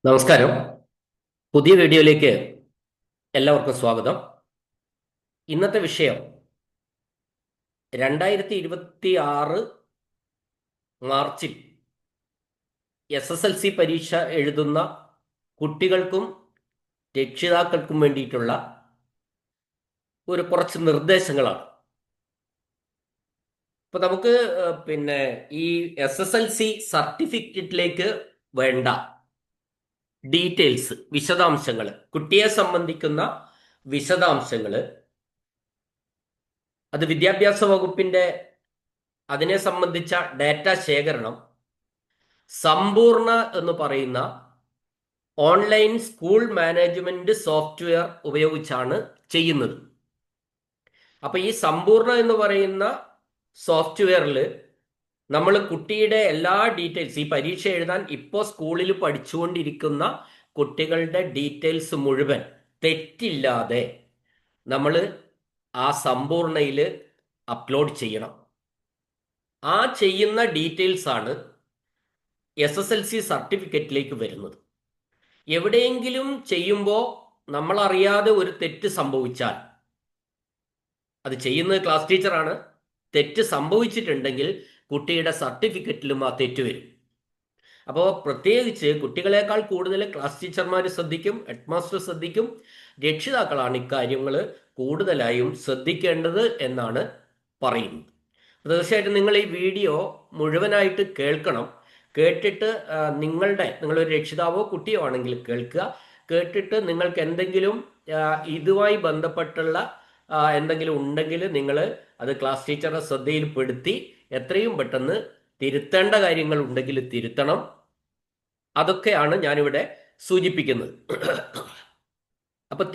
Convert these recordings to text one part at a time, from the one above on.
നമസ്കാരം. പുതിയ വീഡിയോയിലേക്ക് എല്ലാവർക്കും സ്വാഗതം. ഇന്നത്തെ വിഷയം 2026 മാർച്ചിൽ SSLC പരീക്ഷ എഴുതുന്ന കുട്ടികൾക്കും രക്ഷിതാക്കൾക്കും വേണ്ടിയിട്ടുള്ള കുറച്ച് നിർദ്ദേശങ്ങളാണ്. ഇപ്പൊ നമുക്ക് ഈ SSLC സർട്ടിഫിക്കറ്റിലേക്ക് വേണ്ട ഡീറ്റെയിൽസ്, വിശദാംശങ്ങൾ, കുട്ടിയെ സംബന്ധിക്കുന്ന വിശദാംശങ്ങൾ, അത് വിദ്യാഭ്യാസ വകുപ്പിന്റെ അതിനെ സംബന്ധിച്ച ഡാറ്റ ശേഖരണം സമ്പൂർണ്ണ എന്ന് പറയുന്ന ഓൺലൈൻ സ്കൂൾ മാനേജ്മെന്റ് സോഫ്റ്റ്വെയർ ഉപയോഗിച്ചാണ് ചെയ്യുന്നത്. അപ്പൊ ഈ സമ്പൂർണ്ണ എന്ന് പറയുന്ന സോഫ്റ്റ്വെയറിൽ നമ്മൾ കുട്ടിയുടെ എല്ലാ ഡീറ്റെയിൽസ്, ഈ പരീക്ഷ എഴുതാൻ ഇപ്പോൾ സ്കൂളിൽ പഠിച്ചുകൊണ്ടിരിക്കുന്ന കുട്ടികളുടെ ഡീറ്റെയിൽസ് മുഴുവൻ തെറ്റില്ലാതെ നമ്മൾ ആ സമ്പൂർണ്ണയിൽ അപ്ലോഡ് ചെയ്യണം. ആ ചെയ്യുന്ന ഡീറ്റെയിൽസ് ആണ് SSLC സർട്ടിഫിക്കറ്റിലേക്ക് വരുന്നത്. എവിടെയെങ്കിലും ചെയ്യുമ്പോൾ നമ്മളറിയാതെ ഒരു തെറ്റ് സംഭവിച്ചാൽ, അത് ചെയ്യുന്നത് ക്ലാസ് ടീച്ചറാണ്, തെറ്റ് സംഭവിച്ചിട്ടുണ്ടെങ്കിൽ കുട്ടിയുടെ സർട്ടിഫിക്കറ്റിലും ആ തെറ്റ് വരും. അപ്പോൾ പ്രത്യേകിച്ച് കുട്ടികളെക്കാൾ കൂടുതൽ ക്ലാസ് ടീച്ചർമാർ ശ്രദ്ധിക്കും, ഹെഡ് മാസ്റ്റർ ശ്രദ്ധിക്കും, രക്ഷിതാക്കളാണ് ഇക്കാര്യങ്ങൾ കൂടുതലായും ശ്രദ്ധിക്കേണ്ടത് എന്നാണ് പറയുന്നത്. തീർച്ചയായിട്ടും നിങ്ങൾ ഈ വീഡിയോ മുഴുവനായിട്ട് കേൾക്കണം. കേട്ടിട്ട് നിങ്ങളൊരു രക്ഷിതാവോ കുട്ടിയോ ആണെങ്കിൽ കേൾക്കുക. കേട്ടിട്ട് നിങ്ങൾക്ക് എന്തെങ്കിലും ഇതുമായി ബന്ധപ്പെട്ടുള്ള എന്തെങ്കിലും ഉണ്ടെങ്കിൽ നിങ്ങൾ അത് ക്ലാസ് ടീച്ചറുടെ ശ്രദ്ധയിൽപ്പെടുത്തി എത്രയും പെട്ടെന്ന് തിരുത്തേണ്ട കാര്യങ്ങൾ ഉണ്ടെങ്കിൽ തിരുത്തണം. അതൊക്കെയാണ് ഞാനിവിടെ സൂചിപ്പിക്കുന്നത്. അപ്പൊ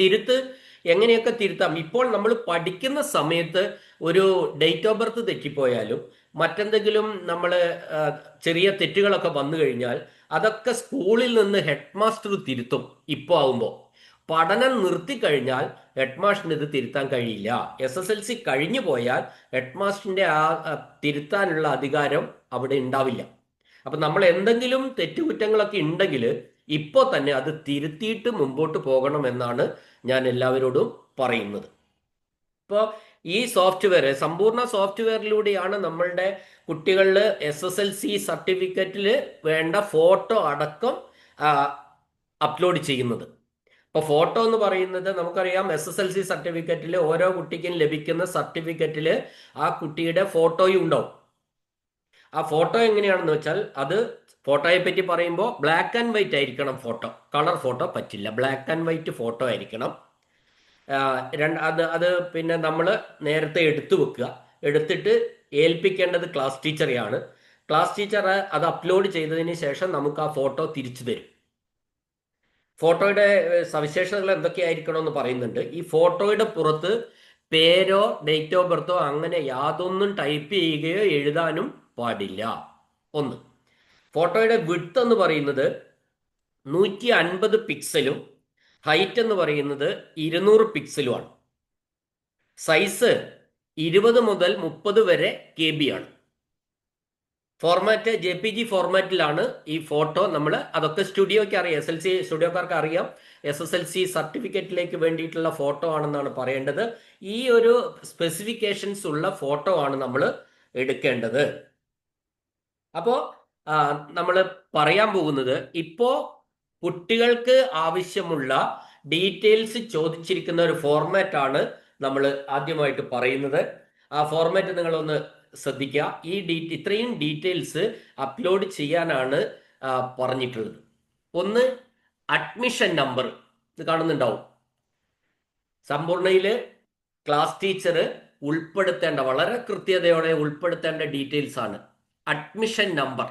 എങ്ങനെയൊക്കെ തിരുത്താം? ഇപ്പോൾ നമ്മൾ പഠിക്കുന്ന സമയത്ത് ഒരു ഡേറ്റ് ഓഫ് ബർത്ത് തെറ്റിപ്പോയാലും മറ്റെന്തെങ്കിലും നമ്മൾ ചെറിയ തെറ്റുകളൊക്കെ വന്നു കഴിഞ്ഞാൽ അതൊക്കെ സ്കൂളിൽ നിന്ന് ഹെഡ് മാസ്റ്റർ തിരുത്തും. ഇപ്പോൾ ആവുമ്പോൾ പഠനം നിർത്തിക്കഴിഞ്ഞാൽ ഹെഡ് മാസ്റ്ററിന് ഇത് തിരുത്താൻ കഴിയില്ല. SSLC കഴിഞ്ഞു പോയാൽ ഹെഡ് മാസ്റ്ററിന്റെ തിരുത്താനുള്ള അധികാരം അവിടെ ഉണ്ടാവില്ല. അപ്പൊ നമ്മൾ എന്തെങ്കിലും തെറ്റുകുറ്റങ്ങളൊക്കെ ഉണ്ടെങ്കിൽ ഇപ്പോൾ തന്നെ അത് തിരുത്തിയിട്ട് മുമ്പോട്ട് പോകണം എന്നാണ് ഞാൻ എല്ലാവരോടും പറയുന്നത്. ഇപ്പോൾ ഈ സോഫ്റ്റ്വെയർ, സമ്പൂർണ്ണ സോഫ്റ്റ്വെയറിലൂടെയാണ് നമ്മളുടെ കുട്ടികളിൽ SSLC സർട്ടിഫിക്കറ്റിൽ വേണ്ട ഫോട്ടോ അടക്കം അപ്ലോഡ് ചെയ്യുന്നത്. ഇപ്പോൾ ഫോട്ടോ എന്ന് പറയുന്നത് നമുക്കറിയാം, SSLC സർട്ടിഫിക്കറ്റിൽ ഓരോ കുട്ടിക്കും ലഭിക്കുന്ന സർട്ടിഫിക്കറ്റിൽ ആ കുട്ടിയുടെ ഫോട്ടോയും ഉണ്ടാവും. ആ ഫോട്ടോ എങ്ങനെയാണെന്ന് വെച്ചാൽ, അത് ഫോട്ടോയെ പറ്റി പറയുമ്പോൾ ബ്ലാക്ക് ആൻഡ് വൈറ്റ് ആയിരിക്കണം ഫോട്ടോ, കളർ ഫോട്ടോ പറ്റില്ല, ബ്ലാക്ക് ആൻഡ് വൈറ്റ് ഫോട്ടോ ആയിരിക്കണം. അത് പിന്നെ നമ്മൾ നേരത്തെ എടുത്തു വെക്കുക. എടുത്തിട്ട് ഏൽപ്പിക്കേണ്ടത് ക്ലാസ് ടീച്ചറെയാണ്. ക്ലാസ് ടീച്ചർ അത് അപ്ലോഡ് ചെയ്തതിന് ശേഷം നമുക്ക് ആ ഫോട്ടോ തിരിച്ചു തരും. ഫോട്ടോയുടെ സവിശേഷതകൾ എന്തൊക്കെയായിരിക്കണം എന്ന് പറയുന്നുണ്ട്. ഈ ഫോട്ടോയുടെ പുറത്ത് പേരോ ഡേറ്റ് ഓഫ് ബർത്തോ അങ്ങനെ യാതൊന്നും ടൈപ്പ് ചെയ്യുകയോ എഴുതാനും പാടില്ല. ഒന്ന്, ഫോട്ടോയുടെ വിഡ്ത്ത് എന്ന് പറയുന്നത് 150 പിക്സലും ഹൈറ്റ് എന്ന് പറയുന്നത് 200 പിക്സലുമാണ്. സൈസ് 20 മുതൽ 30 വരെ KB ആണ്. ഫോർമാറ്റ് JPG ഫോർമാറ്റിലാണ് ഈ ഫോട്ടോ. അതൊക്കെ സ്റ്റുഡിയോയ്ക്ക് അറിയാം, SLC സ്റ്റുഡിയോക്കാർക്ക് അറിയാം. SSLC സർട്ടിഫിക്കറ്റിലേക്ക് വേണ്ടിയിട്ടുള്ള ഫോട്ടോ ആണെന്നാണ് പറയേണ്ടത്. ഈ ഒരു സ്പെസിഫിക്കേഷൻസ് ഉള്ള ഫോട്ടോ ആണ് നമ്മൾ എടുക്കേണ്ടത്. അപ്പോൾ നമ്മൾ പറയാൻ പോകുന്നത്, ഇപ്പോ കുട്ടികൾക്ക് ആവശ്യമുള്ള ഡീറ്റെയിൽസ് ചോദിച്ചിരിക്കുന്ന ഒരു ഫോർമാറ്റ് ആണ് നമ്മൾ ആദ്യമായിട്ട് പറയുന്നത്. ആ ഫോർമാറ്റ് നിങ്ങളൊന്ന് ശ്രദ്ധിക്കുക. ഇത്രയും ഡീറ്റെയിൽസ് അപ്ലോഡ് ചെയ്യാനാണ് പറഞ്ഞിട്ടുള്ളത്. ഒന്ന്, അഡ്മിഷൻ നമ്പർ. ഇത് കാണുന്നുണ്ടാവും. സമ്പൂർണ്ണയിൽ ക്ലാസ് ടീച്ചർ ഉൾപ്പെടുത്തേണ്ട, വളരെ കൃത്യതയോടെ ഉൾപ്പെടുത്തേണ്ട ഡീറ്റെയിൽസ് ആണ് അഡ്മിഷൻ നമ്പർ.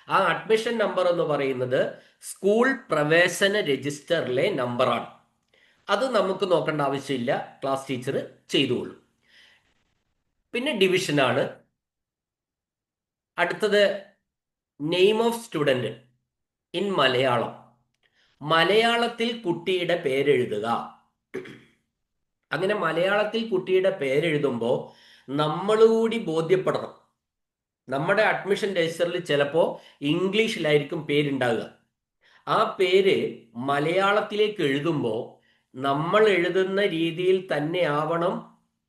ആ അഡ്മിഷൻ നമ്പർ എന്ന് പറയുന്നത് സ്കൂൾ പ്രവേശന രജിസ്റ്ററിലെ നമ്പറാണ്. അത് നമുക്ക് നോക്കേണ്ട ആവശ്യമില്ല, ക്ലാസ് ടീച്ചർ ചെയ്തുകൊള്ളും. പിന്നെ ഡിവിഷനാണ്. അടുത്തത് name of student in Malayalam. മലയാളത്തിൽ കുട്ടിയുടെ പേരെഴുതുക. അങ്ങനെ മലയാളത്തിൽ കുട്ടിയുടെ പേരെഴുതുമ്പോൾ നമ്മൾ കൂടി ബോധ്യപ്പെടണം. നമ്മുടെ അഡ്മിഷൻ രജിസ്റ്ററിൽ ചിലപ്പോൾ ഇംഗ്ലീഷിലായിരിക്കും പേരുണ്ടാവുക. ആ പേര് മലയാളത്തിലേക്ക് എഴുതുമ്പോൾ നമ്മൾ എഴുതുന്ന രീതിയിൽ തന്നെ ആവണം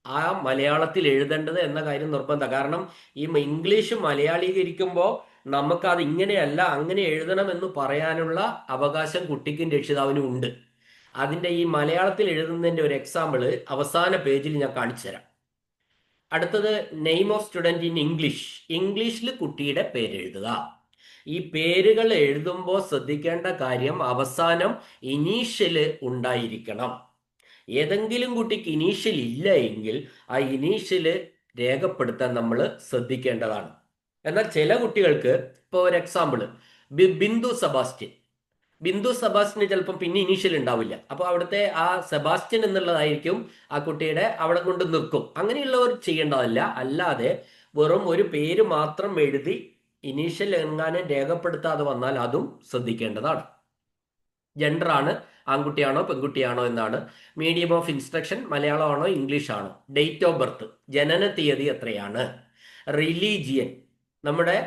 ആ മലയാളത്തിൽ എഴുതേണ്ടത് എന്ന കാര്യം നിർബന്ധം. കാരണം ഈ ഇംഗ്ലീഷ് മലയാളീകരിക്കുമ്പോൾ നമുക്കത് ഇങ്ങനെയല്ല അങ്ങനെ എഴുതണം എന്ന് പറയാനുള്ള അവകാശം കുട്ടിക്കും രക്ഷിതാവിനും ഉണ്ട്. അതിൻ്റെ ഈ മലയാളത്തിൽ എഴുതുന്നതിൻ്റെ ഒരു എക്സാമ്പിള് അവസാന പേജിൽ ഞാൻ കാണിച്ചു തരാം. അടുത്തത് name of student in English. ഇംഗ്ലീഷിൽ കുട്ടിയുടെ പേര് എഴുതുക. ഈ പേരുകൾ എഴുതുമ്പോൾ ശ്രദ്ധിക്കേണ്ട കാര്യം അവസാനം ഇനീഷ്യല് ഉണ്ടായിരിക്കണം. ഏതെങ്കിലും കുട്ടിക്ക് ഇനീഷ്യൽ ഇല്ല എങ്കിൽ ആ ഇനീഷ്യല് രേഖപ്പെടുത്താൻ നമ്മൾ ശ്രദ്ധിക്കേണ്ടതാണ്. എന്നാൽ ചില കുട്ടികൾക്ക്, ഇപ്പോൾ ഒരു എക്സാമ്പിള് ബിന്ദു സെബാസ്റ്റ്യൻ. ബിന്ദു സെബാസ്റ്റ്യന് ചിലപ്പം പിന്നെ ഇനീഷ്യൽ ഉണ്ടാവില്ല. അപ്പോൾ അവിടുത്തെ ആ സെബാസ്റ്റ്യൻ എന്നുള്ളതായിരിക്കും ആ കുട്ടിയുടെ അവിടെ കൊണ്ട് നിൽക്കും. അങ്ങനെയുള്ളവർ ചെയ്യേണ്ടതല്ല. അല്ലാതെ വെറും ഒരു പേര് മാത്രം എഴുതി ഇനീഷ്യൽ എങ്ങാനും രേഖപ്പെടുത്താതെ വന്നാൽ അതും ശ്രദ്ധിക്കേണ്ടതാണ്. ജെൻഡറാണ്, ആൺകുട്ടിയാണോ പെൺകുട്ടിയാണോ എന്നാണ്. മീഡിയം ഓഫ് ഇൻസ്ട്രക്ഷൻ മലയാളമാണോ ഇംഗ്ലീഷ് ആണോ. ഡേറ്റ് ഓഫ് ബർത്ത്, ജനന തീയതി എത്രയാണ്. റിലീജിയൻ, നമ്മുടെ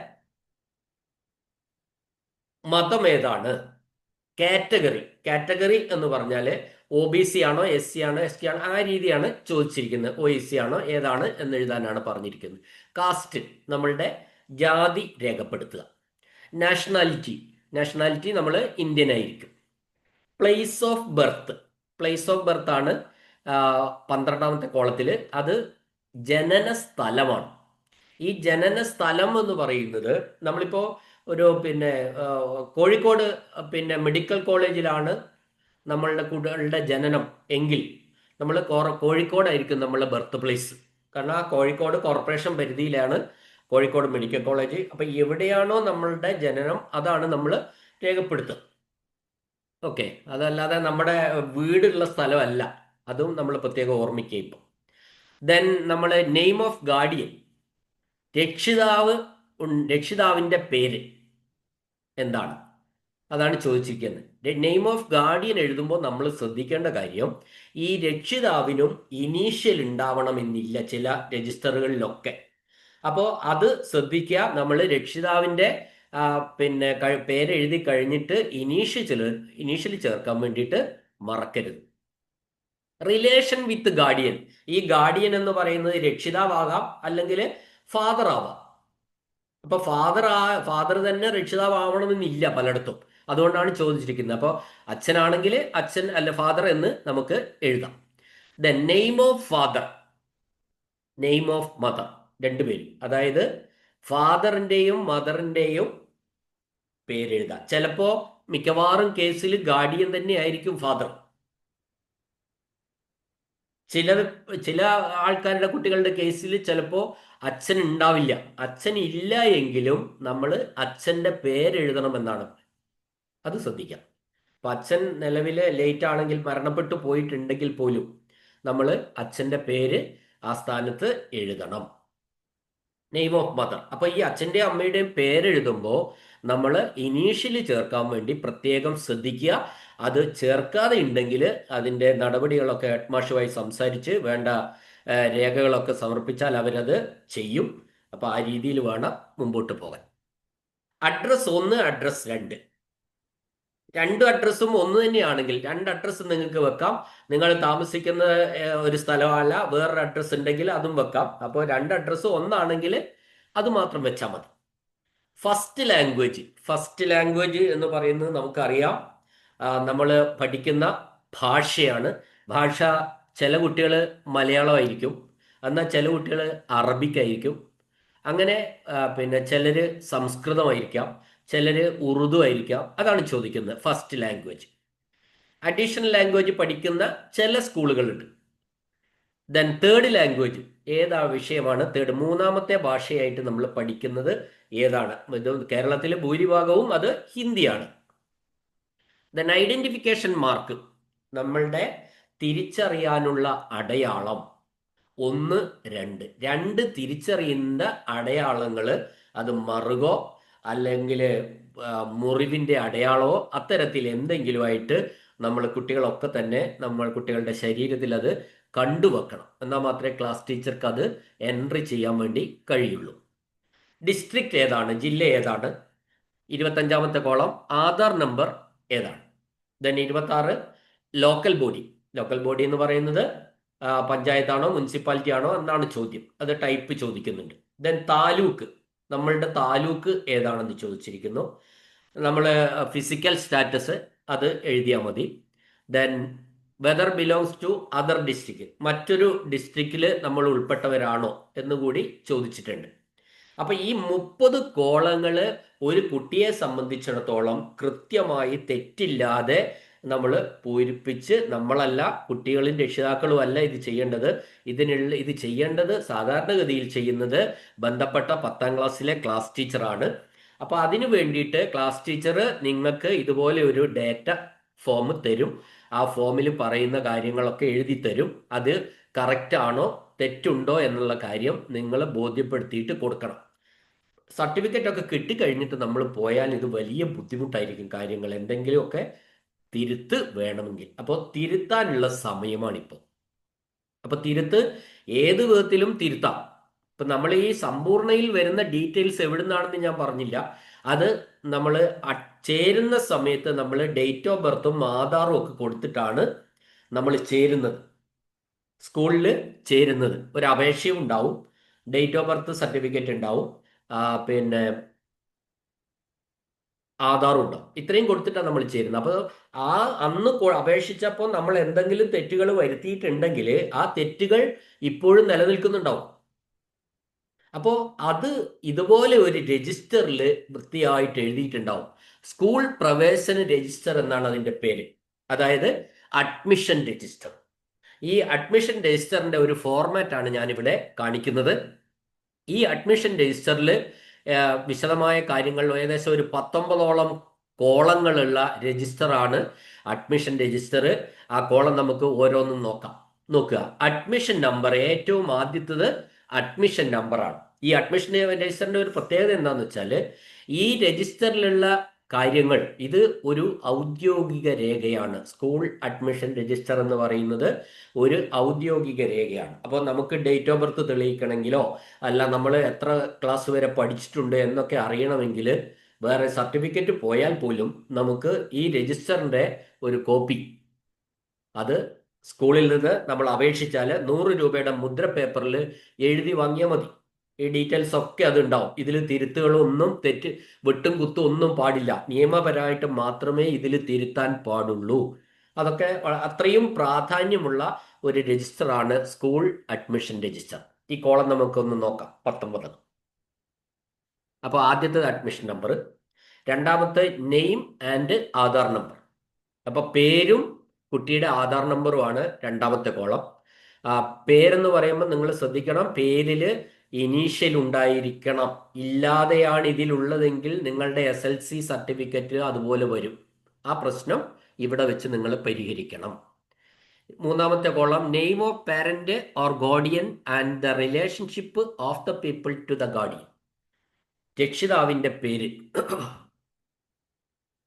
മതം ഏതാണ്. കാറ്റഗറി എന്ന് പറഞ്ഞാൽ OBC ആണോ SC ആണോ ST ആണോ ആ രീതിയാണ് ചോദിച്ചിരിക്കുന്നത്. OEC ആണോ ഏതാണ് എന്ന് എഴുതാനാണ് പറഞ്ഞിരിക്കുന്നത്. കാസ്റ്റ്, നമ്മളുടെ ജാതി രേഖപ്പെടുത്തുക. നാഷണാലിറ്റി നമ്മൾ ഇന്ത്യൻ ആയിരിക്കും. പ്ലേസ് ഓഫ് ബർത്ത് ആണ് 12ാമത്തെ കോളത്തിൽ. അത് ജനന സ്ഥലമാണ്. ഈ ജനന സ്ഥലം എന്ന് പറയുന്നത് നമ്മളിപ്പോൾ ഒരു കോഴിക്കോട് മെഡിക്കൽ കോളേജിലാണ് നമ്മളുടെ കുട്ടികളുടെ ജനനം എങ്കിൽ നമ്മൾ കോഴിക്കോടായിരിക്കും നമ്മളുടെ ബർത്ത് പ്ലേസ്. കാരണം ആ കോഴിക്കോട് കോർപ്പറേഷൻ പരിധിയിലാണ് കോഴിക്കോട് മെഡിക്കൽ കോളേജ്. അപ്പം എവിടെയാണോ നമ്മളുടെ ജനനം അതാണ് നമ്മൾ രേഖപ്പെടുത്തുക. ഓക്കെ, അതല്ലാതെ നമ്മുടെ വീടുള്ള സ്ഥലമല്ല. അതും നമ്മൾ പ്രത്യേകം ഓർമ്മിക്കുക. ഇപ്പം ദെൻ നമ്മൾ നെയിം ഓഫ് ഗാർഡിയൻ, രക്ഷിതാവിൻ്റെ പേര് എന്താണ്, അതാണ് ചോദിച്ചിരിക്കുന്നത്. നെയിം ഓഫ് ഗാർഡിയൻ എഴുതുമ്പോൾ നമ്മൾ ശ്രദ്ധിക്കേണ്ട കാര്യം ഈ രക്ഷിതാവിനും ഇനീഷ്യൽ ഉണ്ടാവണമെന്നില്ല ചില രജിസ്റ്ററുകളിലൊക്കെ. അപ്പോൾ അത് ശ്രദ്ധിക്കുക. നമ്മൾ രക്ഷിതാവിൻ്റെ പേരെഴുതി കഴിഞ്ഞിട്ട് ഇനീഷ്യൽ ചേർക്കാൻ വേണ്ടിയിട്ട് മറക്കരുത്. റിലേഷൻ വിത്ത് ഗാർഡിയൻ, ഈ ഗാർഡിയൻ എന്ന് പറയുന്നത് രക്ഷിതാവാകാം അല്ലെങ്കിൽ ഫാദർ ആവാം. അപ്പൊ ഫാദർ തന്നെ രക്ഷിതാവണമെന്നില്ല പലയിടത്തും. അതുകൊണ്ടാണ് ചോദിച്ചിരിക്കുന്നത്. അപ്പോൾ അച്ഛനാണെങ്കിൽ അച്ഛൻ അല്ല ഫാദർ എന്ന് നമുക്ക് എഴുതാം. The name of father, name of mother, രണ്ടുപേരും. അതായത് ഫാദറിന്റെയും മദറിന്റെയും പേരെഴുതാം. ചിലപ്പോ മിക്കവാറും കേസിൽ ഗാർഡിയൻ തന്നെ ആയിരിക്കും ഫാദർ. ചില ആൾക്കാരുടെ കുട്ടികളുടെ കേസിൽ ചിലപ്പോൾ അച്ഛൻ ഉണ്ടാവില്ല. അച്ഛൻ ഇല്ല എങ്കിലും നമ്മൾ അച്ഛൻ്റെ പേരെഴുതണമെന്നാണ്. അത് ശ്രദ്ധിക്കാം. അപ്പം അച്ഛൻ നിലവിൽ ലേറ്റ് ആണെങ്കിൽ മരണപ്പെട്ടു പോയിട്ടുണ്ടെങ്കിൽ പോലും നമ്മൾ അച്ഛൻ്റെ പേര് ആ സ്ഥാനത്ത് എഴുതണം. Name of mother. അപ്പോൾ ഈ അച്ഛൻ്റെയും അമ്മയുടെയും പേരെഴുതുമ്പോൾ നമ്മൾ ഇനീഷ്യലി ചേർക്കാൻ വേണ്ടി പ്രത്യേകം ശ്രദ്ധിക്കുക. അത് ചേർക്കാതെ ഉണ്ടെങ്കിൽ അതിൻ്റെ നടപടികളൊക്കെ ഹെഡ്മാഷുമായി സംസാരിച്ച് വേണ്ട രേഖകളൊക്കെ സമർപ്പിച്ചാൽ അവരത് ചെയ്യും. അപ്പോൾ ആ രീതിയിൽ വേണം മുമ്പോട്ട് പോകാൻ. Address 1, address 2. രണ്ട് അഡ്രസ്സും ഒന്ന് തന്നെയാണെങ്കിൽ 2 അഡ്രസ്സ് നിങ്ങൾക്ക് വെക്കാം. നിങ്ങൾ താമസിക്കുന്ന ഒരു സ്ഥലമല്ല വേറൊരു അഡ്രസ്സ് ഉണ്ടെങ്കിൽ അതും വെക്കാം. അപ്പോൾ 2 അഡ്രസ്സ് ഒന്നാണെങ്കിൽ അത് മാത്രം വെച്ചാൽ മതി. ഫസ്റ്റ് ലാംഗ്വേജ് എന്ന് പറയുന്നത് നമുക്കറിയാം, നമ്മൾ പഠിക്കുന്ന ഭാഷയാണ്. ഭാഷ ചില കുട്ടികൾ മലയാളമായിരിക്കും, എന്നാൽ ചില കുട്ടികൾ അറബിക്കായിരിക്കും. അങ്ങനെ ചിലർ സംസ്കൃതമായിരിക്കാം, ചിലർ ഉറുദു ആയിരിക്കാം. അതാണ് ചോദിക്കുന്നത്. First language. അഡീഷണൽ ലാംഗ്വേജ് പഠിക്കുന്ന ചില സ്കൂളുകളുണ്ട്. ദെൻ തേർഡ് ലാംഗ്വേജ് ഏതാ വിഷയമാണ്? മൂന്നാമത്തെ ഭാഷയായിട്ട് നമ്മൾ പഠിക്കുന്നത് ഏതാണ്? ഇത് കേരളത്തിലെ ഭൂരിഭാഗവും അത് ഹിന്ദിയാണ്. ദെൻ ഐഡന്റിഫിക്കേഷൻ മാർക്ക്, നമ്മളുടെ തിരിച്ചറിയാനുള്ള അടയാളം. 1, 2 തിരിച്ചറിയുന്ന അടയാളങ്ങൾ, അത് മറുകോ അല്ലെങ്കിൽ മുറിവിൻ്റെ അടയാളമോ അത്തരത്തിൽ എന്തെങ്കിലുമായിട്ട് നമ്മൾ കുട്ടികളൊക്കെ തന്നെ കുട്ടികളുടെ ശരീരത്തിൽ അത് കണ്ടുവെക്കണം. എന്നാൽ മാത്രമേ ക്ലാസ് ടീച്ചർക്ക് അത് എൻട്രി ചെയ്യാൻ വേണ്ടി കഴിയുള്ളൂ. ഡിസ്ട്രിക്റ്റ് ഏതാണ്, ജില്ല ഏതാണ്? 25ാമത്തെ കോളം. ആധാർ നമ്പർ ഏതാണ്? Then 26 local body. Local body എന്ന് പറയുന്നത് പഞ്ചായത്താണോ മുനിസിപ്പാലിറ്റി ആണോ എന്നാണ് ചോദ്യം. അത് ടൈപ്പ് ചോദിക്കുന്നുണ്ട്. ദെൻ താലൂക്ക്, നമ്മളുടെ താലൂക്ക് ഏതാണെന്ന് ചോദിച്ചിരിക്കുന്നു. നമ്മൾ ഫിസിക്കൽ സ്റ്റാറ്റസ് അത് എഴുതിയാൽ മതി. Then whether belongs to other district, മറ്റൊരു ഡിസ്ട്രിക്റ്റിൽ നമ്മൾ ഉൾപ്പെട്ടവരാണോ എന്നുകൂടി ചോദിച്ചിട്ടുണ്ട്. അപ്പൊ ഈ 30 കോളങ്ങള് ഒരു കുട്ടിയെ സംബന്ധിച്ചിടത്തോളം കൃത്യമായി തെറ്റില്ലാതെ നമ്മൾ പൂരിപ്പിച്ച്, നമ്മളല്ല, കുട്ടികളും രക്ഷിതാക്കളും അല്ല ഇത് ചെയ്യേണ്ടത്. ഇത് ചെയ്യേണ്ടത് സാധാരണഗതിയിൽ ചെയ്യുന്നത് ബന്ധപ്പെട്ട 10ാം ക്ലാസ്സിലെ ക്ലാസ് ടീച്ചറാണ്. അപ്പൊ അതിനു വേണ്ടിയിട്ട് ക്ലാസ് ടീച്ചർ നിങ്ങൾക്ക് ഇതുപോലെ ഒരു ഡേറ്റ ഫോം തരും. ആ ഫോമിൽ പറയുന്ന കാര്യങ്ങളൊക്കെ എഴുതി തരും. അത് കറക്റ്റ് ആണോ തെറ്റുണ്ടോ എന്നുള്ള കാര്യം നിങ്ങൾ ബോധ്യപ്പെടുത്തിയിട്ട് കൊടുക്കണം. സർട്ടിഫിക്കറ്റ് ഒക്കെ കിട്ടിക്കഴിഞ്ഞിട്ട് നമ്മൾ പോയാൽ ഇത് വലിയ ബുദ്ധിമുട്ടായിരിക്കും. കാര്യങ്ങൾ എന്തെങ്കിലുമൊക്കെ തിരുത്ത് വേണമെങ്കിൽ, അപ്പോൾ തിരുത്താനുള്ള സമയമാണിപ്പോൾ. അപ്പൊ തിരുത്ത് ഏത് വിധത്തിലും തിരുത്താം. ഇപ്പൊ നമ്മൾ ഈ സമ്പൂർണ്ണയിൽ വരുന്ന ഡീറ്റെയിൽസ് എവിടുന്നാണെന്ന് ഞാൻ പറഞ്ഞില്ല. അത് നമ്മൾ ചേരുന്ന സമയത്ത് നമ്മൾ ഡേറ്റ് ഓഫ് ബർത്തും ആധാറും ഒക്കെ കൊടുത്തിട്ടാണ് നമ്മൾ ചേരുന്നത്. സ്കൂളിൽ ചേരുന്നത് ഒരു അപേക്ഷയും ഉണ്ടാവും, ഡേറ്റ് ഓഫ് ബർത്ത് സർട്ടിഫിക്കറ്റ് ഉണ്ടാവും, പിന്നെ ആധാറും ഉണ്ടാവും. ഇത്രയും കൊടുത്തിട്ടാണ് നമ്മൾ ചേരുന്നത്. അപ്പോൾ ആ അന്ന് അപേക്ഷിച്ചപ്പോൾ നമ്മൾ എന്തെങ്കിലും തെറ്റുകൾ വരുത്തിയിട്ടുണ്ടെങ്കിൽ ആ തെറ്റുകൾ ഇപ്പോഴും നിലനിൽക്കുന്നുണ്ടാവും. അപ്പോൾ അത് ഇതുപോലെ ഒരു രജിസ്റ്ററിൽ വൃത്തിയായിട്ട് എഴുതിയിട്ടുണ്ടാവും. സ്കൂൾ പ്രവേശന രജിസ്റ്റർ എന്നാണ് അതിൻ്റെ പേര്. അതായത് അഡ്മിഷൻ രജിസ്റ്റർ. ഈ അഡ്മിഷൻ രജിസ്റ്ററിന്റെ ഒരു ഫോർമാറ്റ് ആണ് ഞാനിവിടെ കാണിക്കുന്നത്. ഈ അഡ്മിഷൻ രജിസ്റ്ററിൽ വിശദമായ കാര്യങ്ങൾ, ഏകദേശം ഒരു 19ഓളം കോളങ്ങളുള്ള രജിസ്റ്ററാണ് അഡ്മിഷൻ രജിസ്റ്റർ. ആ കോളം നമുക്ക് ഓരോന്നും നോക്കുക. അഡ്മിഷൻ നമ്പർ, ഏറ്റവും ആദ്യത്തത് അഡ്മിഷൻ നമ്പറാണ്. ഈ അഡ്മിഷൻ രജിസ്റ്ററിന്റെ ഒരു പ്രത്യേകത എന്താണെന്ന് വെച്ചാൽ, ഈ രജിസ്റ്ററിലുള്ള കാര്യങ്ങൾ, ഇത് ഒരു ഔദ്യോഗിക രേഖയാണ്. സ്കൂൾ അഡ്മിഷൻ രജിസ്റ്റർ എന്ന് പറയുന്നത് ഒരു ഔദ്യോഗിക രേഖയാണ്. അപ്പോൾ നമുക്ക് ഡേറ്റ് ഓഫ് ബർത്ത് തെളിയിക്കണമെങ്കിലോ അല്ല നമ്മൾ എത്ര ക്ലാസ് വരെ പഠിച്ചിട്ടുണ്ട് എന്നൊക്കെ അറിയണമെങ്കിൽ വേറെ സർട്ടിഫിക്കറ്റ് പോയാൽ പോലും നമുക്ക് ഈ രജിസ്റ്ററിന്റെ ഒരു കോപ്പി അത് സ്കൂളിൽ നിന്ന് നമ്മൾ അപേക്ഷിച്ചാൽ 100 രൂപയുടെ മുദ്ര പേപ്പറിൽ എഴുതി വാങ്ങിയാൽ മതി. ഈ ഡീറ്റെയിൽസ് ഒക്കെ അത് ഉണ്ടാവും. ഇതിൽ തിരുത്തുകളൊന്നും, വെട്ടും കുത്തും ഒന്നും പാടില്ല. നിയമപരമായിട്ട് മാത്രമേ ഇതിൽ തിരുത്താൻ പാടുള്ളൂ. അതൊക്കെ അത്രയും പ്രാധാന്യമുള്ള ഒരു രജിസ്റ്ററാണ് സ്കൂൾ അഡ്മിഷൻ രജിസ്റ്റർ. ഈ കോളം നമുക്കൊന്ന് നോക്കാം. 19. അപ്പോൾ ആദ്യത്തെ അഡ്മിഷൻ നമ്പർ, രണ്ടാമത്തെ നെയിം ആൻഡ് ആധാർ നമ്പർ. അപ്പൊ പേരും കുട്ടിയുടെ ആധാർ നമ്പറുമാണ് രണ്ടാമത്തെ കോളം. പേരെന്ന് പറയുമ്പോൾ നിങ്ങൾ ശ്രദ്ധിക്കണം, പേരിൽ ഇനീഷ്യൽ ഉണ്ടായിരിക്കണം. ഇല്ലാതെയാണ് ഇതിലുള്ളതെങ്കിൽ നിങ്ങളുടെ SLC സർട്ടിഫിക്കറ്റ് അതുപോലെ വരും. ആ പ്രശ്നം ഇവിടെ വെച്ച് നിങ്ങൾ പരിഹരിക്കണം. മൂന്നാമത്തെ column, name of parent or guardian and the relationship of the people to the guardian. രക്ഷിതാവിന്റെ പേര്,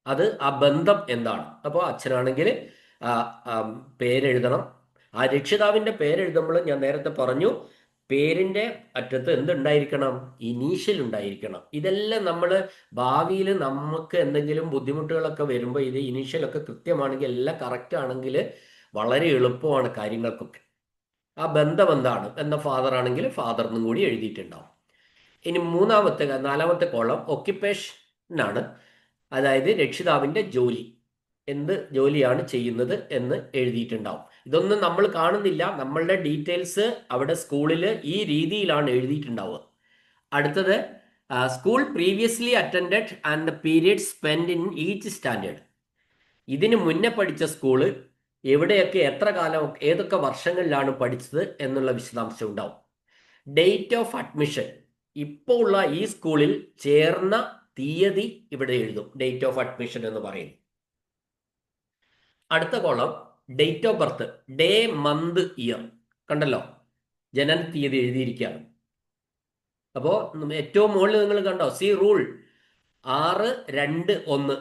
അത് ആ ബന്ധം എന്താണ്. അപ്പോൾ അച്ഛനാണെങ്കിൽ പേരെഴുതണം. ആ രക്ഷിതാവിന്റെ പേരെഴുതുമ്പോൾ ഞാൻ നേരത്തെ പറഞ്ഞു, പേരിന്റെ അറ്റത്ത് എന്തുണ്ടായിരിക്കണം? ഇനീഷ്യൽ ഉണ്ടായിരിക്കണം. ഇതെല്ലാം നമ്മൾ ഭാവിയിൽ നമുക്ക് എന്തെങ്കിലും ബുദ്ധിമുട്ടുകളൊക്കെ വരുമ്പോൾ ഇത് ഇനീഷ്യലൊക്കെ കൃത്യമാണെങ്കിൽ, എല്ലാം കറക്റ്റ് ആണെങ്കിൽ വളരെ എളുപ്പമാണ് കാര്യങ്ങൾക്കൊക്കെ. ആ ബന്ധം എന്താണ് എന്ന ഫാദർ ആണെങ്കിൽ ഫാദർ എന്നും കൂടി എഴുതിയിട്ടുണ്ടാവും. ഇനി നാലാമത്തെ കോളം ഒക്യുപ്പേഷനാണ്. അതായത് രക്ഷിതാവിന്റെ ജോലി, എന്ത് ജോലിയാണ് ചെയ്യുന്നത് എന്ന് എഴുതിയിട്ടുണ്ടാവും. ഇതൊന്നും നമ്മൾ കാണുന്നില്ല. നമ്മളുടെ ഡീറ്റെയിൽസ് അവിടെ സ്കൂളിൽ ഈ രീതിയിലാണ് എഴുതിയിട്ടുണ്ടാവുക. അടുത്തത് school previously attended and the period spend in each standard. ഇതിന് മുന്നേ പഠിച്ച സ്കൂള് എവിടെയൊക്കെ എത്ര കാലം ഏതൊക്കെ വർഷങ്ങളിലാണ് പഠിച്ചത് എന്നുള്ള വിശദാംശം ഉണ്ടാവും. ഡേറ്റ് ഓഫ് അഡ്മിഷൻ, ഇപ്പോൾ ഉള്ള ഈ സ്കൂളിൽ ചേർന്ന തീയതി ഇവിടെ എഴുതും. ഡേറ്റ് ഓഫ് അഡ്മിഷൻ എന്ന് പറയുന്നു. അടുത്ത column date of birth, day month year. കണ്ടല്ലോ, ജനന തീയതി എഴുതിയിരിക്കുകയാണ്. അപ്പോൾ ഏറ്റവും മുകളിൽ നിങ്ങൾ കണ്ടോ, C rule 6.2.1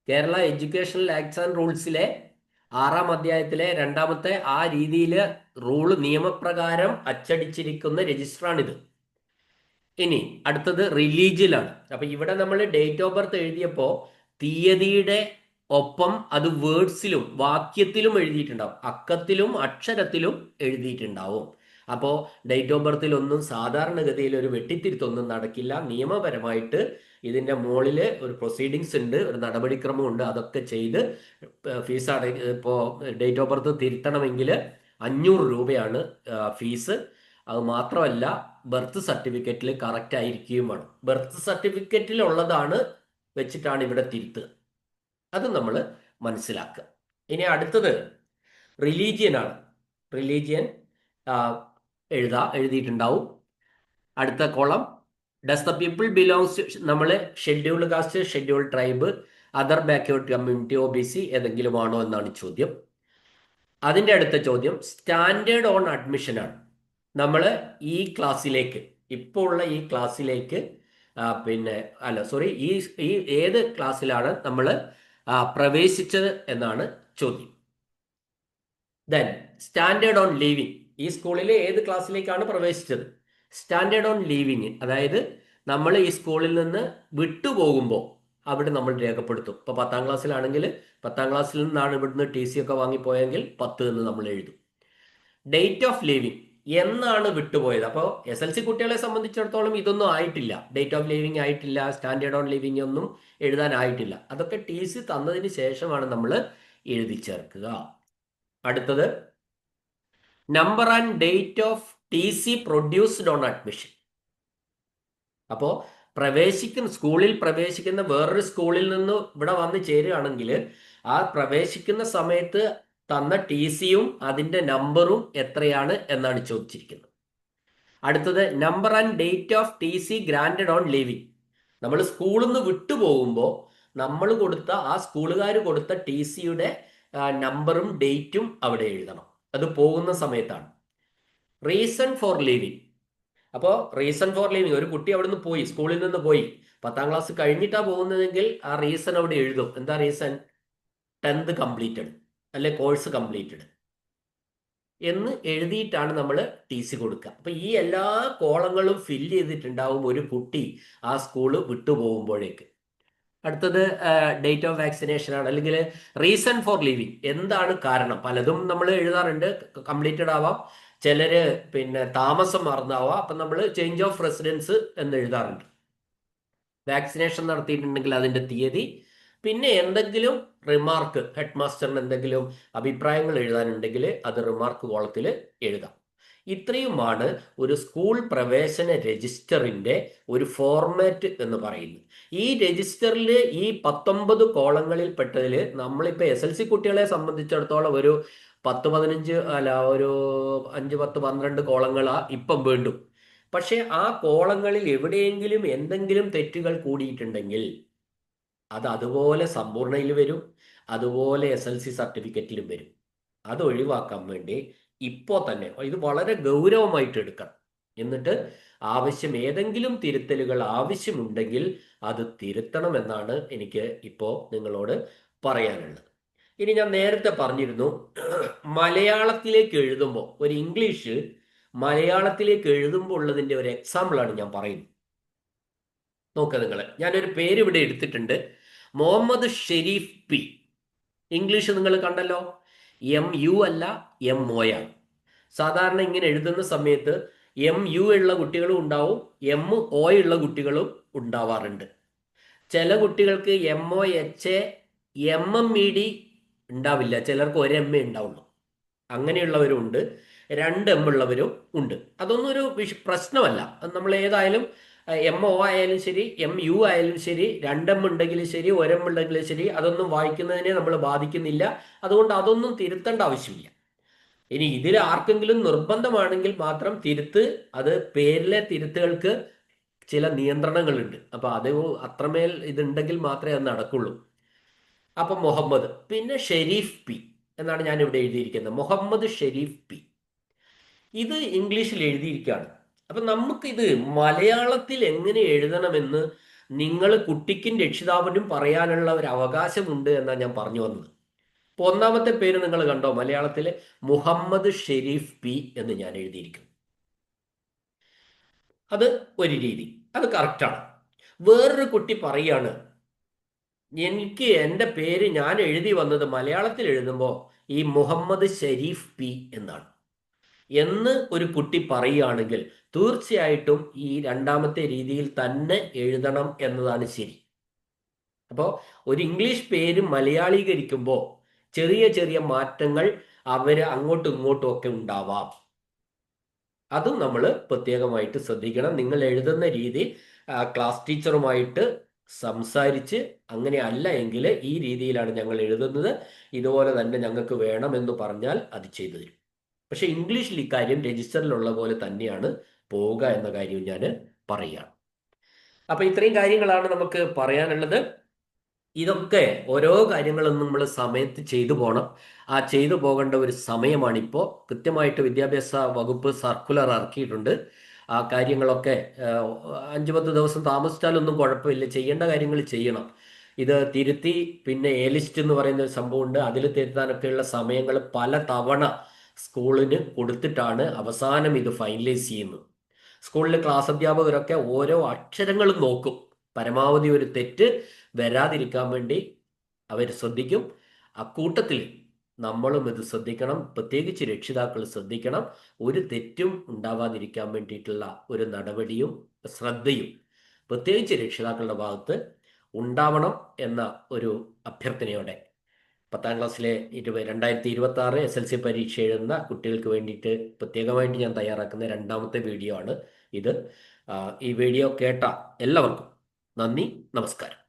Kerala educational acts and റൂൾസിലെ 6ാം അധ്യായത്തിലെ 2ാമത്തെ ആ രീതിയിൽ റൂള് നിയമപ്രകാരം അച്ചടിച്ചിരിക്കുന്ന രജിസ്റ്ററാണിത്. ഇനി അടുത്തത് റിലീജിയനാണ്. അപ്പൊ ഇവിടെ നമ്മൾ ഡേറ്റ് ഓഫ് ബർത്ത് എഴുതിയപ്പോൾ തീയതിയുടെ ഒപ്പം അത് വേർഡ്സിലും വാക്യത്തിലും എഴുതിയിട്ടുണ്ടാവും, അക്കത്തിലും അക്ഷരത്തിലും എഴുതിയിട്ടുണ്ടാവും. അപ്പോൾ ഡേറ്റ് ഓഫ് ബർത്തിൽ ഒന്നും സാധാരണഗതിയിൽ ഒരു വെട്ടിത്തിരുത്തൊന്നും നടക്കില്ല. നിയമപരമായിട്ട് ഇതിൻ്റെ മുകളിൽ ഒരു പ്രൊസീഡിങ്സ് ഉണ്ട്, ഒരു നടപടിക്രമം ഉണ്ട്. അതൊക്കെ ചെയ്ത് ഫീസ് ഇപ്പോൾ ഡേറ്റ് ഓഫ് ബർത്ത് തിരുത്തണമെങ്കിൽ 500 രൂപയാണ് ഫീസ്. അത് മാത്രമല്ല, ബർത്ത് സർട്ടിഫിക്കറ്റിൽ കറക്റ്റ് ആയിരിക്കുകയും വേണം. ബർത്ത് സർട്ടിഫിക്കറ്റിൽ ഉള്ളതാണ് വെച്ചിട്ടാണ് ഇവിടെ തിരുത്തുക. അത് നമ്മൾ മനസ്സിലാക്കുക. ഇനി അടുത്തത് റിലീജിയൻ ആണ്. റിലീജിയൻ എഴുതിയിട്ടുണ്ടാവും. അടുത്ത column, does the people belongs to, നമ്മൾ scheduled caste, scheduled tribe, other backward community, O B C ഏതെങ്കിലും ആണോ എന്നാണ് ചോദ്യം. അതിൻ്റെ അടുത്ത ചോദ്യം സ്റ്റാൻഡേർഡ് ഓൺ അഡ്മിഷൻ ആണ്. നമ്മൾ ഈ ക്ലാസ്സിലേക്ക്, ഇപ്പോൾ ഉള്ള ഈ ക്ലാസ്സിലേക്ക് പിന്നെ അല്ല സോറി ഈ ഏത് ക്ലാസ്സിലാണ് നമ്മൾ പ്രവേശിച്ചത് എന്നാണ് ചോദ്യം. ദെൻ സ്റ്റാൻഡേർഡ് ഓൺ ലീവിങ്, ഈ സ്കൂളിൽ ഏത് ക്ലാസ്സിലേക്കാണ് പ്രവേശിച്ചത്. സ്റ്റാൻഡേർഡ് ഓൺ ലീവിങ്, അതായത് നമ്മൾ ഈ സ്കൂളിൽ നിന്ന് വിട്ടുപോകുമ്പോൾ അവിടെ നമ്മൾ രേഖപ്പെടുത്തും. ഇപ്പോൾ 10ാം ക്ലാസ്സിലാണെങ്കിൽ 10ാം ക്ലാസ്സിൽ നിന്നാണ് ഇവിടുന്ന് ടി സി ഒക്കെ വാങ്ങിപ്പോയെങ്കിൽ 10 എന്ന് നമ്മൾ എഴുതും. ഡേറ്റ് ഓഫ് ലീവിങ്, എന്നാണ് വിട്ടുപോയത്. അപ്പോൾ SLC കുട്ടികളെ സംബന്ധിച്ചിടത്തോളം ഇതൊന്നും ആയിട്ടില്ല. ഡേറ്റ് ഓഫ് ലീവിങ് ആയിട്ടില്ല, സ്റ്റാൻഡേർഡ് ഓൺ ലീവിങ് ഒന്നും എഴുതാനായിട്ടില്ല. അതൊക്കെ ടി സി തന്നതിന് ശേഷമാണ് നമ്മൾ എഴുതി ചേർക്കുക. അടുത്തത് number and date of T C produced on admission. അപ്പോൾ സ്കൂളിൽ പ്രവേശിക്കുന്ന വേറൊരു സ്കൂളിൽ നിന്ന് ഇവിടെ വന്ന് ചേരുകയാണെങ്കിൽ ആ പ്രവേശിക്കുന്ന സമയത്ത് തന്ന ടി സിയും അതിൻ്റെ നമ്പറും എത്രയാണ് എന്നാണ് ചോദിച്ചിരിക്കുന്നത്. അടുത്തത് number and date of T C granted on leaving. നമ്മൾ സ്കൂളിൽ നിന്ന് വിട്ടുപോകുമ്പോൾ നമ്മൾ കൊടുത്ത ആ സ്കൂളുകാർ കൊടുത്ത ടി സിയുടെ നമ്പറും ഡേറ്റും അവിടെ എഴുതണം. അത് പോകുന്ന സമയത്താണ്. റീസൺ ഫോർ ലീവിങ്, അപ്പോൾ റീസൺ ഫോർ ലീവിങ്, ഒരു കുട്ടി അവിടെ നിന്ന് പോയി, സ്കൂളിൽ നിന്ന് പോയി, 10ാം ക്ലാസ് കഴിഞ്ഞിട്ടാണ് പോകുന്നതെങ്കിൽ ആ റീസൺ അവിടെ എഴുതും. എന്താ റീസൺ? 10th കംപ്ലീറ്റഡ് അല്ലെ കോഴ്സ് കംപ്ലീറ്റഡ് എന്ന് എഴുതിയിട്ടാണ് നമ്മൾ ടി സി കൊടുക്കുക. അപ്പൊ ഈ എല്ലാ കോളങ്ങളും ഫില്ല് ചെയ്തിട്ടുണ്ടാവും ഒരു കുട്ടി ആ സ്കൂള് വിട്ടുപോകുമ്പോഴേക്ക്. അടുത്തത് ഡേറ്റ് ഓഫ് വാക്സിനേഷൻ ആണ്, അല്ലെങ്കിൽ റീസൺ ഫോർ ലീവിങ്, എന്താണ് കാരണം. പലതും നമ്മൾ എഴുതാറുണ്ട്, കംപ്ലീറ്റഡ് ആവാം, ചിലര് പിന്നെ താമസം മറന്നാവാം. അപ്പം നമ്മൾ ചേഞ്ച് ഓഫ് റെസിഡൻസ് എന്ന് എഴുതാറുണ്ട്. വാക്സിനേഷൻ നടത്തിയിട്ടുണ്ടെങ്കിൽ അതിൻ്റെ തീയതി, പിന്നെ എന്തെങ്കിലും റിമാർക്ക്, ഹെഡ് മാസ്റ്ററിന് എന്തെങ്കിലും അഭിപ്രായങ്ങൾ എഴുതാനുണ്ടെങ്കിൽ അത് റിമാർക്ക് കോളത്തിൽ എഴുതാം. ഇത്രയുമാണ് ഒരു സ്കൂൾ പ്രവേശന രജിസ്റ്ററിൻ്റെ ഒരു ഫോർമാറ്റ് എന്ന് പറയുന്നത്. ഈ രജിസ്റ്ററിൽ ഈ 19 കോളങ്ങളിൽ പെട്ടതിൽ നമ്മളിപ്പോൾ SLC കുട്ടികളെ സംബന്ധിച്ചിടത്തോളം ഒരു 10-15 അല്ല ഒരു 5-10-12 കോളങ്ങളാ ഇപ്പം വേണ്ടും. പക്ഷെ ആ കോളങ്ങളിൽ എവിടെയെങ്കിലും എന്തെങ്കിലും തെറ്റുകൾ കൂടിയിട്ടുണ്ടെങ്കിൽ അത് അതുപോലെ സമ്പൂർണ്ണയിൽ വരും, അതുപോലെ SLC സർട്ടിഫിക്കറ്റിലും വരും. അത് ഒഴിവാക്കാൻ വേണ്ടി ഇപ്പോൾ തന്നെ ഇത് വളരെ ഗൗരവമായിട്ട് എടുക്കണം. എന്നിട്ട് ഏതെങ്കിലും തിരുത്തലുകൾ ആവശ്യമുണ്ടെങ്കിൽ അത് തിരുത്തണമെന്നാണ് എനിക്ക് ഇപ്പോൾ നിങ്ങളോട് പറയാനുള്ളത്. ഇനി ഞാൻ നേരത്തെ പറഞ്ഞിരുന്നു, മലയാളത്തിലേക്ക് എഴുതുമ്പോൾ, ഒരു ഇംഗ്ലീഷ് മലയാളത്തിലേക്ക് എഴുതുമ്പോൾ ഉള്ളതിൻ്റെ ഒരു എക്സാമ്പിളാണ് ഞാൻ പറയുന്നത്. നോക്കുക നിങ്ങൾ, ഞാനൊരു പേര് ഇവിടെ എടുത്തിട്ടുണ്ട്, മുഹമ്മദ് ഷെരീഫ് പി. ഇംഗ്ലീഷ് നിങ്ങൾ കണ്ടല്ലോ, MU അല്ല MO ആണ്. സാധാരണ ഇങ്ങനെ എഴുതുന്ന സമയത്ത് MU ഉള്ള കുട്ടികളും ഉണ്ടാവും, MO ഉള്ള കുട്ടികളും ഉണ്ടാവാറുണ്ട്. ചില കുട്ടികൾക്ക് MOH MMED ഉണ്ടാവില്ല, ചിലർക്ക് ഒരു MA ഉണ്ടാവുള്ളൂ. അങ്ങനെയുള്ളവരുണ്ട്, 2 M ഉള്ളവരും ഉണ്ട്. അതൊന്നും ഒരു പ്രശ്നമല്ല. നമ്മൾ ഏതായാലും MO ആയാലും ശരി MU ആയാലും ശരി, 2 M ഉണ്ടെങ്കിലും ശരി 1 M ഉണ്ടെങ്കിലും ശരി, അതൊന്നും വായിക്കുന്നതിനെ നമ്മൾ ബാധിക്കുന്നില്ല. അതുകൊണ്ട് അതൊന്നും തിരുത്തേണ്ട ആവശ്യമില്ല. ഇനി ഇതിൽ ആർക്കെങ്കിലും നിർബന്ധമാണെങ്കിൽ മാത്രം അത് പേരിലെ തിരുത്തുകൾക്ക് ചില നിയന്ത്രണങ്ങളുണ്ട്. അപ്പൊ അത് അത്രമേൽ ഇതുണ്ടെങ്കിൽ മാത്രമേ അത് നടക്കുള്ളൂ. അപ്പൊ മുഹമ്മദ്, പിന്നെ ഷെരീഫ് പി എന്നാണ് ഞാൻ ഇവിടെ എഴുതിയിരിക്കുന്നത്, മുഹമ്മദ് ഷെരീഫ് പി. ഇത് ഇംഗ്ലീഷിൽ എഴുതിയിരിക്കുകയാണ്. അപ്പൊ നമുക്കിത് മലയാളത്തിൽ എങ്ങനെ എഴുതണമെന്ന് നിങ്ങൾ കുട്ടിക്കും രക്ഷിതാവിനും പറയാനുള്ള ഒരു അവകാശമുണ്ട് എന്നാണ് ഞാൻ പറഞ്ഞു വന്നത്. ഇപ്പൊ ഒന്നാമത്തെ പേര് നിങ്ങൾ കണ്ടോ, മലയാളത്തിലെ മുഹമ്മദ് ഷെരീഫ് പി എന്ന് ഞാൻ എഴുതിയിരിക്കുന്നു. അത് ഒരു രീതി, അത് കറക്റ്റാണ്. വേറൊരു കുട്ടി പറയാണ്, എനിക്ക് എൻ്റെ പേര് ഞാൻ എഴുതി വന്നത് മലയാളത്തിൽ എഴുതുമ്പോൾ ഈ മുഹമ്മദ് ഷെരീഫ് പി എന്നാണ്. എന്ന് ഒരു കുട്ടി പറയുകയാണെങ്കിൽ തീർച്ചയായിട്ടും ഈ രണ്ടാമത്തെ രീതിയിൽ തന്നെ എഴുതണം എന്നതാണ് ശരി. അപ്പോൾ ഒരു ഇംഗ്ലീഷ് പേര് മലയാളീകരിക്കുമ്പോൾ ചെറിയ ചെറിയ മാറ്റങ്ങൾ അവർ അങ്ങോട്ടും ഇങ്ങോട്ടും ഒക്കെ ഉണ്ടാവാം. അതും നമ്മൾ പ്രത്യേകമായിട്ട് ശ്രദ്ധിക്കണം. നിങ്ങൾ എഴുതുന്ന രീതി ക്ലാസ് ടീച്ചറുമായിട്ട് സംസാരിച്ച് അങ്ങനെ അല്ല എങ്കിൽ ഈ രീതിയിലാണ് ഞങ്ങൾ എഴുതുന്നത്, ഇതുപോലെ തന്നെ ഞങ്ങൾക്ക് വേണമെന്ന് പറഞ്ഞാൽ അത് ചെയ്തു തരും. പക്ഷെ ഇംഗ്ലീഷിൽ ഇക്കാര്യം രജിസ്റ്ററിലുള്ള പോലെ തന്നെയാണ് പോവുക എന്ന കാര്യം ഞാൻ പറയുകയാണ്. അപ്പൊ ഇത്രയും കാര്യങ്ങളാണ് നമുക്ക് പറയാനുള്ളത്. ഇതൊക്കെ ഓരോ കാര്യങ്ങളും നമ്മൾ സമയത്ത് ചെയ്തു പോകണം. ആ ചെയ്തു പോകേണ്ട ഒരു സമയമാണിപ്പോൾ. കൃത്യമായിട്ട് വിദ്യാഭ്യാസ വകുപ്പ് സർക്കുലർ ഇറക്കിയിട്ടുണ്ട്. ആ കാര്യങ്ങളൊക്കെ 5-10 ദിവസം താമസിച്ചാലൊന്നും കുഴപ്പമില്ല, ചെയ്യേണ്ട കാര്യങ്ങൾ ചെയ്യണം. ഇത് തിരുത്തി പിന്നെ എ ലിസ്റ്റ് എന്ന് പറയുന്ന ഒരു സംഭവമുണ്ട്, അതിൽ തിരുത്താനൊക്കെയുള്ള സമയങ്ങൾ പല തവണ സ്കൂളിന് കൊടുത്തിട്ടാണ് അവസാനം ഇത് ഫൈനലൈസ് ചെയ്യുന്നത്. സ്കൂളിൽ ക്ലാസ് അധ്യാപകരൊക്കെ ഓരോ അക്ഷരങ്ങളും നോക്കും, പരമാവധി ഒരു തെറ്റ് വരാതിരിക്കാൻ വേണ്ടി അവർ ശ്രദ്ധിക്കും. അക്കൂട്ടത്തിൽ നമ്മളും ഇത് ശ്രദ്ധിക്കണം, പ്രത്യേകിച്ച് രക്ഷിതാക്കൾ ശ്രദ്ധിക്കണം. ഒരു തെറ്റും ഉണ്ടാവാതിരിക്കാൻ വേണ്ടിയിട്ടുള്ള ഒരു നടപടിയും ശ്രദ്ധയും പ്രത്യേകിച്ച് രക്ഷിതാക്കളുടെ ഭാഗത്ത് ഉണ്ടാവണം എന്ന ഒരു അഭ്യർത്ഥനയോടെ 10ാം ക്ലാസ്സിലെ 2026 SLC പരീക്ഷ എഴുതുന്ന കുട്ടികൾക്ക് വേണ്ടിയിട്ട് പ്രത്യേകമായിട്ട് ഞാൻ തയ്യാറാക്കുന്ന രണ്ടാമത്തെ വീഡിയോ ആണ് ഇത്. ഈ വീഡിയോ കേട്ട എല്ലാവർക്കും നന്ദി, നമസ്കാരം.